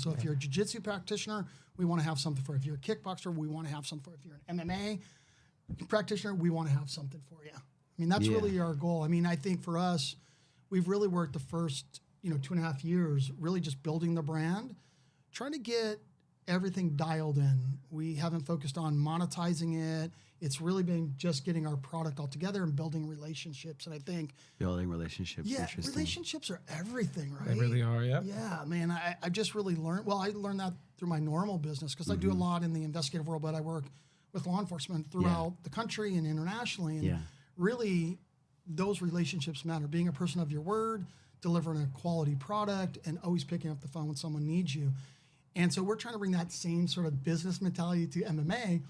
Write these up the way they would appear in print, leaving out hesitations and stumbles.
So if you're a jiu-jitsu practitioner, we want to have something for you. If you're a kickboxer, we want to have something for you. If you're an MMA practitioner, we want to have something for you. I mean, that's really our goal. I mean, I think for us, we've really worked the first, 2.5 years, really just building the brand, trying to get everything dialed in. We haven't focused on monetizing it. It's really been just getting our product all together and building relationships. And I think building relationships. Yeah, relationships are everything, right? They really are. Yeah. Yeah, man. I just really learned. Well, I learned that through my normal business because I do a lot in the investigative world, but I work with law enforcement throughout the country and internationally. And really, those relationships matter. Being a person of your word, delivering a quality product, and always picking up the phone when someone needs you. And so we're trying to bring that same sort of business mentality to MMA.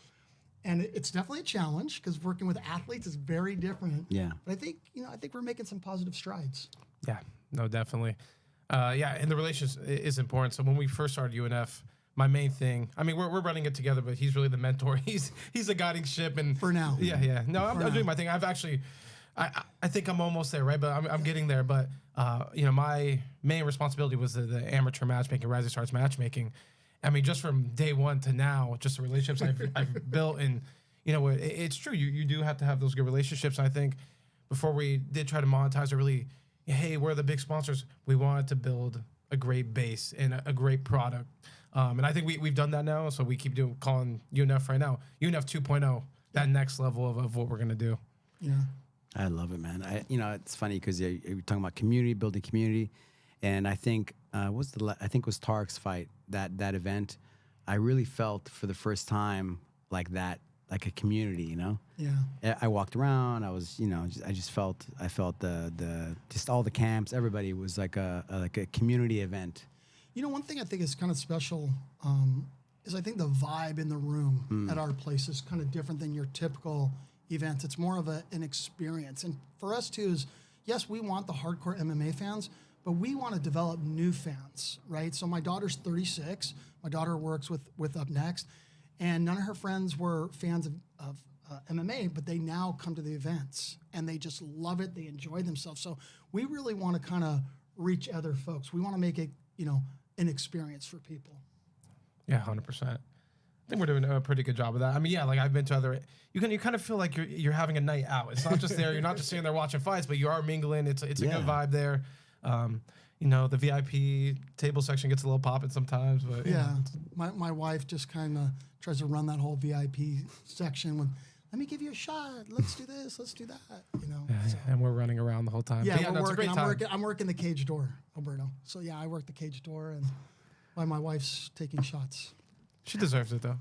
And it's definitely a challenge because working with athletes is very different. Yeah. But I think, I think we're making some positive strides. Yeah, no, definitely. And the relationship is important. So when we first started UNF, my main thing, I mean, we're running it together, but he's really the mentor. He's the guiding ship. And for now. Yeah. No, I'm doing my thing. I've actually, I think I'm almost there, right? But I'm getting there. But, my main responsibility was the amateur matchmaking, Rising Stars matchmaking. I mean, just from day one to now, just the relationships I've built. And, it's true. You do have to have those good relationships. And I think before we did try to monetize or really, hey, we're the big sponsors, we wanted to build a great base and a great product. And I think we've done that now. So we keep calling UNF right now, UNF 2.0, that next level of what we're going to do. Yeah. I love it, man. It's funny because you're talking about community, building community. And I think, I think it was Tarek's fight, that event. I really felt for the first time like that, like a community, Yeah. I walked around. I was, I felt the just all the camps. Everybody was like a community event. One thing I think is kind of special is I think the vibe in the room at our place is kind of different than your typical events. It's more of an experience. And for us too is, yes, we want the hardcore MMA fans, but we want to develop new fans, right? So my daughter's 36. My daughter works with Up Next, and none of her friends were fans of MMA, but they now come to the events and they just love it. They enjoy themselves. So we really want to kind of reach other folks. We want to make it, an experience for people. Yeah, 100%. I think we're doing a pretty good job of that. I mean, like I've been to other, you kind of feel like you're having a night out. It's not just there. You're not just sitting there watching fights, but you are mingling. It's a good vibe there. The VIP table section gets a little popping sometimes, but my wife just kind of tries to run that whole VIP section with, let me give you a shot. Let's do this. Let's do that. And we're running around the whole time. Yeah, we're working. I'm working the cage door, Alberto. So I work the cage door, and while my wife's taking shots. She deserves it though.